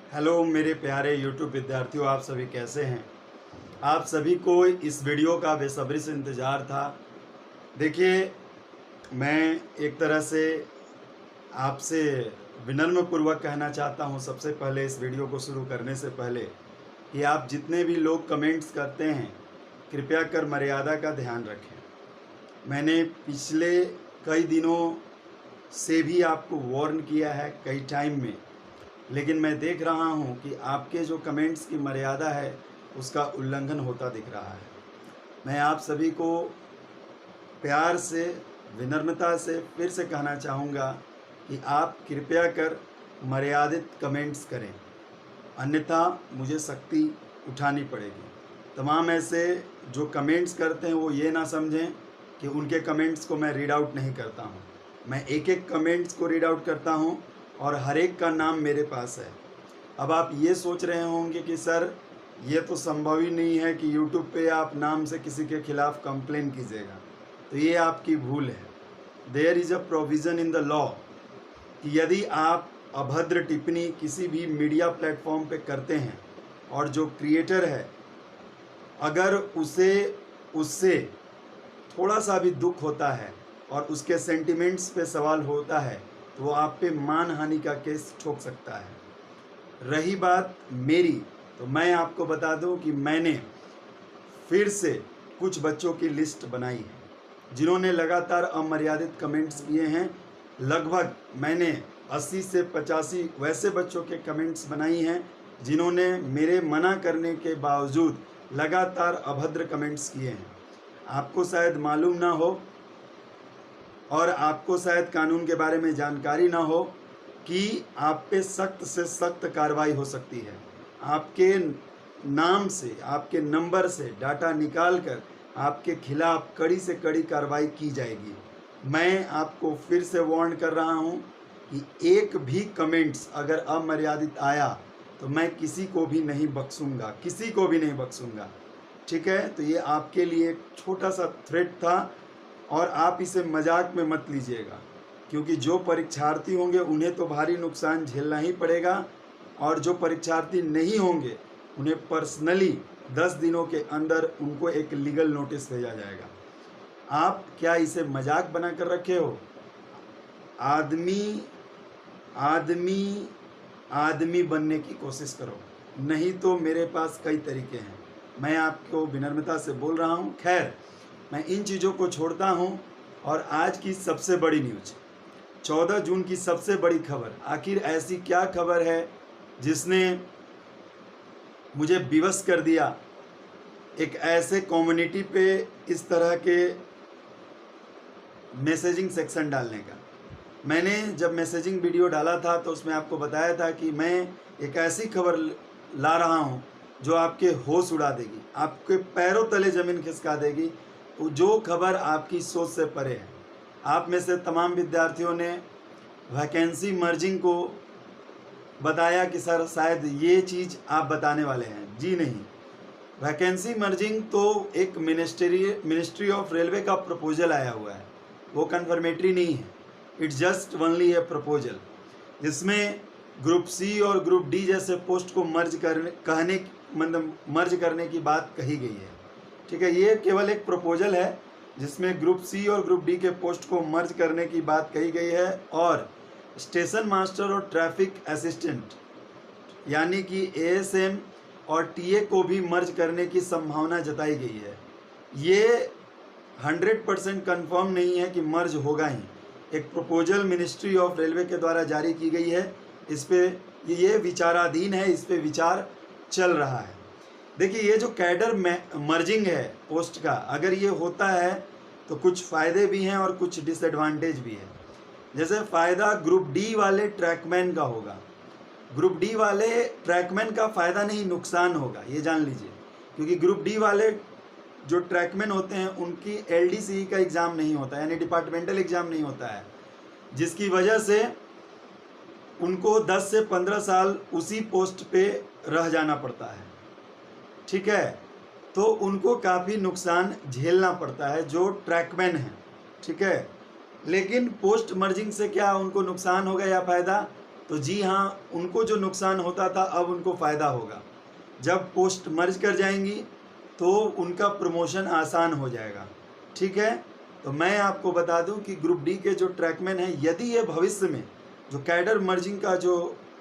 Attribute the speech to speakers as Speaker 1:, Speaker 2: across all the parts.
Speaker 1: Hello मेरे प्यारे YouTube विद्यार्थियों, आप सभी कैसे हैं। आप सभी को इस वीडियो का बेसब्री से इंतज़ार था। देखिए, मैं एक तरह से आपसे विनम्र पूर्वक कहना चाहता हूं, सबसे पहले इस वीडियो को शुरू करने से पहले, कि आप जितने भी लोग कमेंट्स करते हैं, कृपया कर मर्यादा का ध्यान रखें। मैंने पिछले कई दिनों से भी आपको वार्न किया है कई टाइम में, लेकिन मैं देख रहा हूं कि आपके जो कमेंट्स की मर्यादा है उसका उल्लंघन होता दिख रहा है। मैं आप सभी को प्यार से, विनम्रता से फिर से कहना चाहूँगा कि आप कृपया कर मर्यादित कमेंट्स करें, अन्यथा मुझे सख्ती उठानी पड़ेगी। तमाम ऐसे जो कमेंट्स करते हैं वो ये ना समझें कि उनके कमेंट्स को मैं रीड आउट नहीं करता हूँ। मैं एक एक कमेंट्स को रीड आउट करता हूँ और हर एक का नाम मेरे पास है। अब आप ये सोच रहे होंगे कि सर, ये तो संभव ही नहीं है कि यूट्यूब पे आप नाम से किसी के खिलाफ कंप्लेन कीजिएगा, तो ये आपकी भूल है। There is a provision in the law कि यदि आप अभद्र टिप्पणी किसी भी मीडिया प्लेटफॉर्म पे करते हैं और जो क्रिएटर है, अगर उससे थोड़ा सा भी दुख होता है और उसके सेंटिमेंट्स पे सवाल होता है, तो वो आप पे मानहानि का केस ठोक सकता है। रही बात मेरी, तो मैं आपको बता दूं कि मैंने फिर से कुछ बच्चों की लिस्ट बनाई है जिन्होंने लगातार अमर्यादित कमेंट्स किए हैं। लगभग मैंने 80 से 85 वैसे बच्चों के कमेंट्स बनाई हैं जिन्होंने मेरे मना करने के बावजूद लगातार अभद्र कमेंट्स किए हैं। आपको शायद मालूम ना हो और आपको शायद कानून के बारे में जानकारी ना हो कि आप पे सख्त से सख्त कार्रवाई हो सकती है। आपके नाम से, आपके नंबर से डाटा निकाल कर आपके खिलाफ कड़ी से कड़ी कार्रवाई की जाएगी। मैं आपको फिर से वार्न कर रहा हूं कि एक भी कमेंट्स अगर अमर्यादित आया तो मैं किसी को भी नहीं बख्शूंगा, किसी को भी नहीं बख्शूंगा। ठीक है, तो ये आपके लिए एक छोटा सा थ्रेट था और आप इसे मजाक में मत लीजिएगा, क्योंकि जो परीक्षार्थी होंगे उन्हें तो भारी नुकसान झेलना ही पड़ेगा और जो परीक्षार्थी नहीं होंगे उन्हें पर्सनली 10 दिनों के अंदर उनको एक लीगल नोटिस भेजा जाएगा। आप क्या इसे मजाक बना कर रखे हो? आदमी आदमी आदमी बनने की कोशिश करो, नहीं तो मेरे पास कई तरीके हैं। मैं आपको विनम्रता से बोल रहा हूँ। खैर, मैं इन चीज़ों को छोड़ता हूँ और आज की सबसे बड़ी न्यूज़, 14 जून की सबसे बड़ी खबर। आखिर ऐसी क्या खबर है जिसने मुझे विवश कर दिया एक ऐसे कम्युनिटी पे इस तरह के मैसेजिंग सेक्शन डालने का? मैंने जब मैसेजिंग वीडियो डाला था तो उसमें आपको बताया था कि मैं एक ऐसी खबर ला रहा हूं जो आपके होश उड़ा देगी, आपके पैरों तले ज़मीन खिसका देगी, जो खबर आपकी सोच से परे है। आप में से तमाम विद्यार्थियों ने वैकेंसी मर्जिंग को बताया कि सर शायद ये चीज़ आप बताने वाले हैं। जी नहीं, वैकेंसी मर्जिंग तो एक मिनिस्ट्री ऑफ रेलवे का प्रपोजल आया हुआ है, वो कन्फर्मेटरी नहीं है। It's just only A proposal, जिसमें ग्रुप सी और ग्रुप डी जैसे पोस्ट को मर्ज करने की बात कही गई है। ठीक है, ये केवल एक प्रपोजल है जिसमें ग्रुप सी और ग्रुप डी के पोस्ट को मर्ज करने की बात कही गई है और स्टेशन मास्टर और ट्रैफिक असिस्टेंट यानी कि एएसएम और टीए को भी मर्ज करने की संभावना जताई गई है। ये 100% कन्फर्म नहीं है कि मर्ज होगा ही। एक प्रपोजल मिनिस्ट्री ऑफ रेलवे के द्वारा जारी की गई है, इस पे ये विचाराधीन है, इस पे विचार चल रहा है। देखिए, ये जो कैडर मर्जिंग है पोस्ट का, अगर ये होता है तो कुछ फ़ायदे भी हैं और कुछ डिसएडवांटेज भी है। जैसे फ़ायदा ग्रुप डी वाले ट्रैकमैन का होगा। ग्रुप डी वाले ट्रैकमैन का फ़ायदा नहीं, नुकसान होगा, ये जान लीजिए, क्योंकि ग्रुप डी वाले जो ट्रैकमैन होते हैं उनकी एलडीसी का एग्ज़ाम नहीं होता, यानी डिपार्टमेंटल एग्ज़ाम नहीं होता है, जिसकी वजह से उनको 10 से 15 साल उसी पोस्ट पे रह जाना पड़ता है। ठीक है, तो उनको काफ़ी नुकसान झेलना पड़ता है जो ट्रैकमैन हैं। ठीक है, लेकिन पोस्ट मर्जिंग से क्या उनको नुकसान होगा या फ़ायदा? तो जी हाँ, उनको जो नुकसान होता था अब उनको फ़ायदा होगा। जब पोस्ट मर्ज कर जाएंगी तो उनका प्रमोशन आसान हो जाएगा। ठीक है, तो मैं आपको बता दूं कि ग्रुप डी के जो ट्रैकमैन हैं, यदि ये भविष्य में जो कैडर मर्जिंग का जो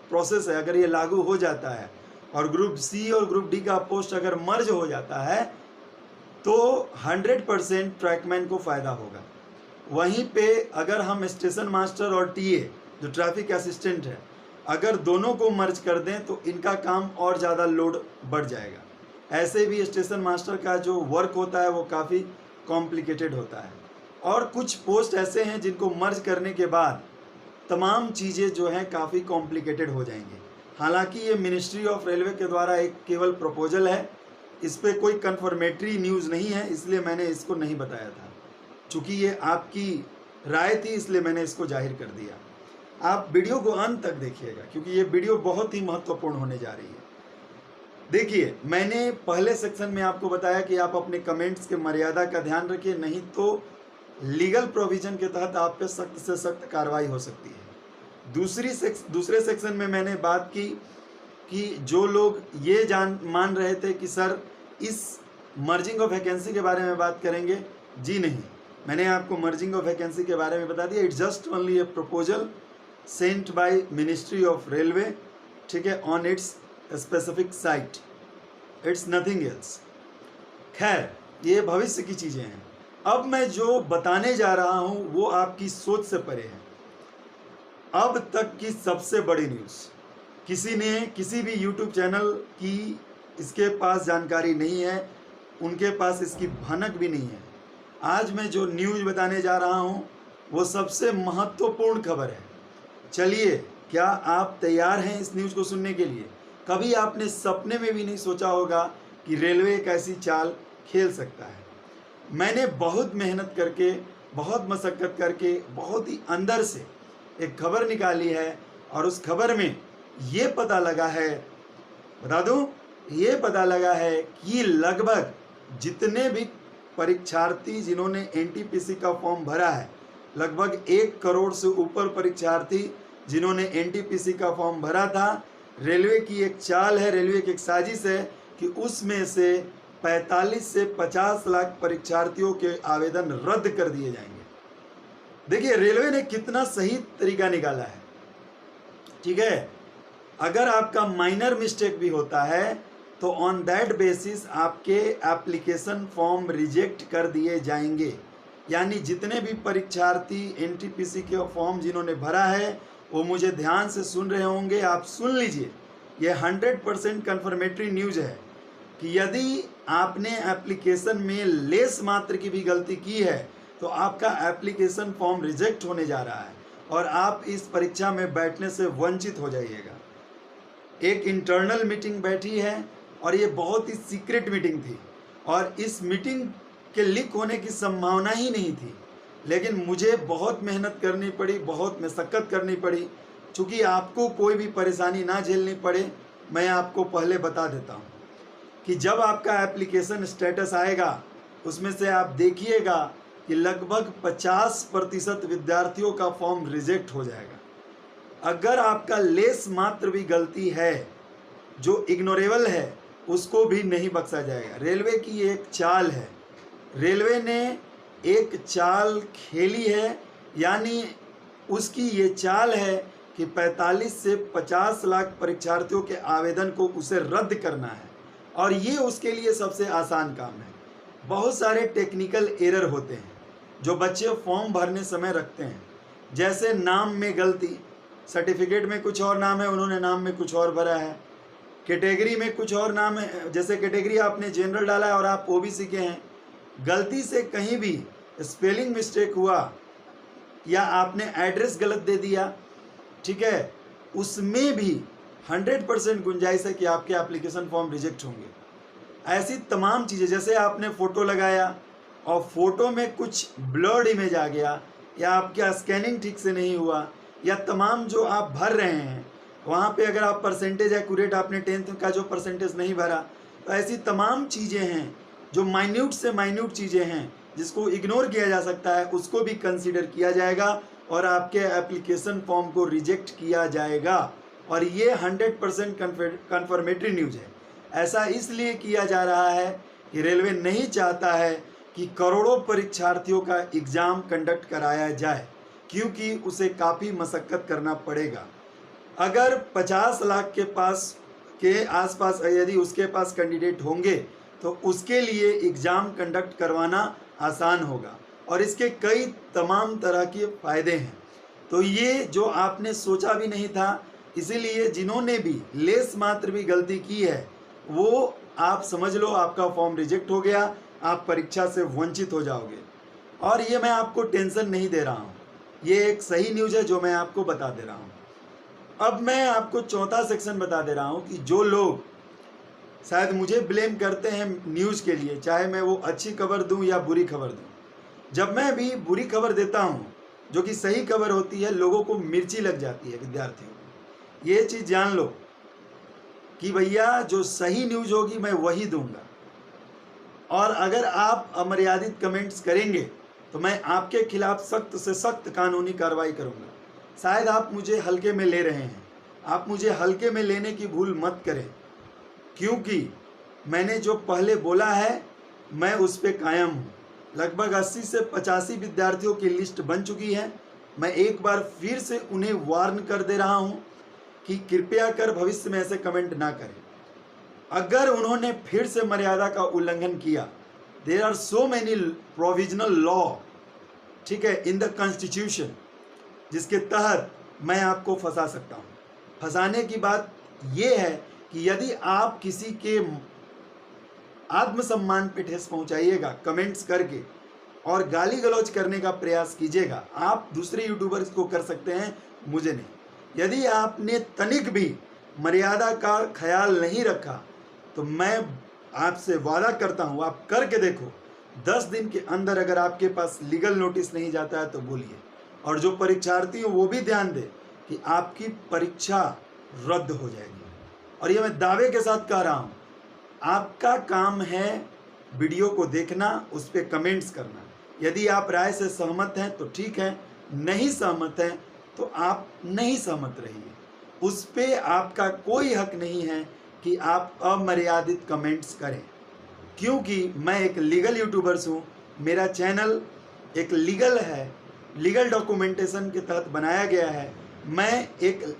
Speaker 1: प्रोसेस है अगर ये लागू हो जाता है और ग्रुप सी और ग्रुप डी का पोस्ट अगर मर्ज हो जाता है तो 100% ट्रैकमैन को फ़ायदा होगा। वहीं पे अगर हम स्टेशन मास्टर और टीए जो ट्रैफिक असिस्टेंट है, अगर दोनों को मर्ज कर दें तो इनका काम और ज़्यादा लोड बढ़ जाएगा। ऐसे भी स्टेशन मास्टर का जो वर्क होता है वो काफ़ी कॉम्प्लिकेटेड होता है और कुछ पोस्ट ऐसे हैं जिनको मर्ज करने के बाद तमाम चीज़ें जो हैं काफ़ी कॉम्प्लिकेटेड हो जाएंगी। हालांकि ये मिनिस्ट्री ऑफ रेलवे के द्वारा एक केवल प्रपोजल है, इस पर कोई कन्फर्मेटरी न्यूज़ नहीं है, इसलिए मैंने इसको नहीं बताया था। चूँकि ये आपकी राय थी इसलिए मैंने इसको जाहिर कर दिया। आप वीडियो को अंत तक देखिएगा क्योंकि ये वीडियो बहुत ही महत्वपूर्ण होने जा रही है। देखिए, मैंने पहले सेक्शन में आपको बताया कि आप अपने कमेंट्स के मर्यादा का ध्यान रखिए, नहीं तो लीगल प्रोविजन के तहत आप पे सख्त से सख्त कार्रवाई हो सकती है। दूसरे सेक्शन में मैंने बात की कि जो लोग ये मान रहे थे कि सर इस मर्जिंग ऑफ वैकेंसी के बारे में बात करेंगे, जी नहीं, मैंने आपको मर्जिंग ऑफ वैकेंसी के बारे में बता दिया। It's just only A proposal sent by ministry of railway, ठीक है, on it's specific site, it's nothing else. खैर, ये भविष्य की चीज़ें हैं। अब मैं जो बताने जा रहा हूँ वो आपकी सोच से परे है। अब तक की सबसे बड़ी न्यूज़, किसी ने किसी भी यूट्यूब चैनल की इसके पास जानकारी नहीं है, उनके पास इसकी भनक भी नहीं है। आज मैं जो न्यूज़ बताने जा रहा हूँ वो सबसे महत्वपूर्ण खबर है। चलिए, क्या आप तैयार हैं इस न्यूज़ को सुनने के लिए? कभी आपने सपने में भी नहीं सोचा होगा कि रेलवे एक ऐसी चाल खेल सकता है। मैंने बहुत मेहनत करके, बहुत मशक्क़त करके, बहुत ही अंदर से एक खबर निकाली है और उस खबर में ये पता लगा है, बता दूं, ये पता लगा है कि लगभग जितने भी परीक्षार्थी जिन्होंने एनटीपीसी का फॉर्म भरा है, लगभग 1 करोड़ से ऊपर परीक्षार्थी जिन्होंने एनटीपीसी का फॉर्म भरा था, रेलवे की एक चाल है, रेलवे की एक साजिश है कि उसमें से 45 से 50 लाख परीक्षार्थियों के आवेदन रद्द कर दिए जाएंगे। देखिए, रेलवे ने कितना सही तरीका निकाला है। ठीक है, अगर आपका माइनर मिस्टेक भी होता है तो ऑन दैट बेसिस आपके एप्लीकेशन फॉर्म रिजेक्ट कर दिए जाएंगे। यानी जितने भी परीक्षार्थी एनटीपीसी के फॉर्म जिन्होंने भरा है वो मुझे ध्यान से सुन रहे होंगे, आप सुन लीजिए। ये 100% कन्फर्मेटरी न्यूज़ है कि यदि आपने एप्लीकेशन में लेस मात्र की भी गलती की है तो आपका एप्लीकेशन फॉर्म रिजेक्ट होने जा रहा है और आप इस परीक्षा में बैठने से वंचित हो जाइएगा। एक इंटरनल मीटिंग बैठी है और ये बहुत ही सीक्रेट मीटिंग थी और इस मीटिंग के लीक होने की संभावना ही नहीं थी, लेकिन मुझे बहुत मेहनत करनी पड़ी, बहुत मशक्क़त करनी पड़ी। चूँकि आपको कोई भी परेशानी ना झेलनी पड़े, मैं आपको पहले बता देता हूँ कि जब आपका एप्लीकेशन स्टेटस आएगा उसमें से आप देखिएगा कि लगभग 50% विद्यार्थियों का फॉर्म रिजेक्ट हो जाएगा। अगर आपका लेस मात्र भी गलती है जो इग्नोरेबल है उसको भी नहीं बख्शा जाएगा। रेलवे की एक चाल है, रेलवे ने एक चाल खेली है, यानी उसकी ये चाल है कि 45 से 50 लाख परीक्षार्थियों के आवेदन को उसे रद्द करना है और ये उसके लिए सबसे आसान काम है। बहुत सारे टेक्निकल एरर होते हैं जो बच्चे फॉर्म भरने समय रखते हैं, जैसे नाम में गलती, सर्टिफिकेट में कुछ और नाम है, उन्होंने नाम में कुछ और भरा है, कैटेगरी में कुछ और नाम है, जैसे कैटेगरी आपने जनरल डाला है और आप ओबीसी के हैं, गलती से कहीं भी स्पेलिंग मिस्टेक हुआ या आपने एड्रेस गलत दे दिया, ठीक है, उसमें भी 100% गुंजाइश है कि आपके एप्लीकेशन फॉर्म रिजेक्ट होंगे। ऐसी तमाम चीज़ें, जैसे आपने फ़ोटो लगाया और फ़ोटो में कुछ ब्लर्ड इमेज आ गया या आपका स्कैनिंग ठीक से नहीं हुआ या तमाम जो आप भर रहे हैं वहाँ पे अगर आप परसेंटेज एक्यूरेट आपने 10th का जो परसेंटेज नहीं भरा, तो ऐसी तमाम चीज़ें हैं जो माइन्यूट से माइन्यूट चीज़ें हैं जिसको इग्नोर किया जा सकता है, उसको भी कंसीडर किया जाएगा और आपके एप्लीकेशन फॉर्म को रिजेक्ट किया जाएगा। और ये 100% कन्फर्मेटरी न्यूज़ है। ऐसा इसलिए किया जा रहा है कि रेलवे नहीं चाहता है कि करोड़ों परीक्षार्थियों का एग्ज़ाम कंडक्ट कराया जाए, क्योंकि उसे काफ़ी मशक्क़त करना पड़ेगा। अगर 50 लाख के आसपास यदि उसके पास कैंडिडेट होंगे तो उसके लिए एग्ज़ाम कंडक्ट करवाना आसान होगा और इसके कई तमाम तरह के फ़ायदे हैं। तो ये जो आपने सोचा भी नहीं था, इसीलिए जिन्होंने भी लेस मात्र भी गलती की है वो आप समझ लो आपका फॉर्म रिजेक्ट हो गया, आप परीक्षा से वंचित हो जाओगे। और ये मैं आपको टेंशन नहीं दे रहा हूँ, ये एक सही न्यूज़ है जो मैं आपको बता दे रहा हूँ। अब मैं आपको चौथा सेक्शन बता दे रहा हूँ कि जो लोग शायद मुझे ब्लेम करते हैं न्यूज़ के लिए, चाहे मैं वो अच्छी खबर दूं या बुरी खबर दूं, जब मैं भी बुरी खबर देता हूं जो कि सही खबर होती है, लोगों को मिर्ची लग जाती है, विद्यार्थियों को। ये चीज़ जान लो कि भैया जो सही न्यूज़ होगी मैं वही दूंगा, और अगर आप अमर्यादित कमेंट्स करेंगे तो मैं आपके खिलाफ सख्त से सख्त कानूनी कार्रवाई करूंगा। शायद आप मुझे हल्के में ले रहे हैं, आप मुझे हल्के में लेने की भूल मत करें, क्योंकि मैंने जो पहले बोला है मैं उस पर कायम हूँ। लगभग 80 से 85 विद्यार्थियों की लिस्ट बन चुकी है। मैं एक बार फिर से उन्हें वार्न कर दे रहा हूँ कि कृपया कर भविष्य में ऐसे कमेंट ना करें। अगर उन्होंने फिर से मर्यादा का उल्लंघन किया, there are so many provisional law, ठीक है, इन द कॉन्स्टिट्यूशन, जिसके तहत मैं आपको फंसा सकता हूँ। फंसाने की बात यह है कि यदि आप किसी के आत्मसम्मान पे ठेस पहुंचाइएगा कमेंट्स करके और गाली गलौज करने का प्रयास कीजिएगा, आप दूसरे यूट्यूबर्स को कर सकते हैं, मुझे नहीं। यदि आपने तनिक भी मर्यादा का ख्याल नहीं रखा तो मैं आपसे वादा करता हूं, आप करके देखो, 10 दिन के अंदर अगर आपके पास लीगल नोटिस नहीं जाता है तो बोलिए। और जो परीक्षार्थी हो वो भी ध्यान दे कि आपकी परीक्षा रद्द हो जाएगी। और ये मैं दावे के साथ कह रहा हूँ, आपका काम है वीडियो को देखना, उस पर कमेंट्स करना। यदि आप राय से सहमत हैं तो ठीक है, नहीं सहमत हैं तो आप नहीं सहमत रहिए। उस पर आपका कोई हक नहीं है कि आप अमर्यादित कमेंट्स करें, क्योंकि मैं एक लीगल यूट्यूबर्स हूँ। मेरा चैनल एक लीगल है, लीगल डॉक्यूमेंटेशन के तहत बनाया गया है। मैं एक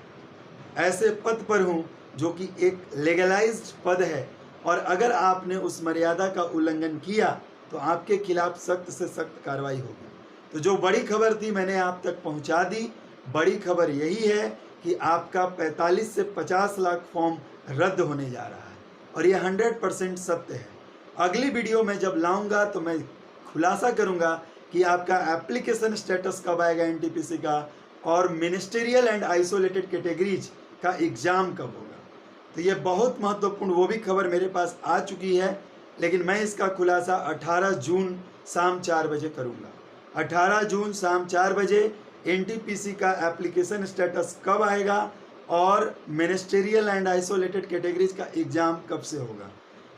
Speaker 1: ऐसे पद पर हूँ जो कि एक लीगलाइज्ड पद है, और अगर आपने उस मर्यादा का उल्लंघन किया तो आपके खिलाफ सख्त से सख्त कार्रवाई होगी। तो जो बड़ी खबर थी मैंने आप तक पहुंचा दी। बड़ी खबर यही है कि आपका 45 से 50 लाख फॉर्म रद्द होने जा रहा है, और ये 100% सत्य है। अगली वीडियो में जब लाऊंगा तो मैं खुलासा करूंगा कि आपका एप्लीकेशन स्टेटस कब आएगा एनटीपीसी का, और मिनिस्टेरियल एंड आइसोलेटेड कैटेगरीज का एग्ज़ाम कब होगा। तो ये बहुत महत्वपूर्ण वो भी खबर मेरे पास आ चुकी है, लेकिन मैं इसका खुलासा 18 जून शाम 4 बजे करूँगा। 18 जून शाम 4 बजे एनटीपीसी का एप्लीकेशन स्टेटस कब आएगा और मिनिस्टेरियल एंड आइसोलेटेड कैटेगरीज का एग्ज़ाम कब से होगा।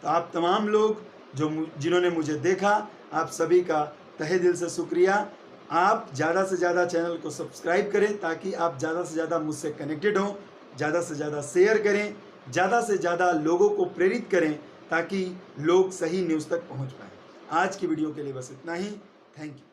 Speaker 1: तो आप तमाम लोग जिन्होंने मुझे देखा, आप सभी का तहे दिल से शुक्रिया। आप ज़्यादा से ज़्यादा चैनल को सब्सक्राइब करें ताकि आप ज़्यादा से ज़्यादा मुझसे कनेक्टेड हों, ज़्यादा से ज़्यादा शेयर करें, ज़्यादा से ज़्यादा लोगों को प्रेरित करें ताकि लोग सही न्यूज़ तक पहुंच पाएँ। आज की वीडियो के लिए बस इतना ही। Thank you.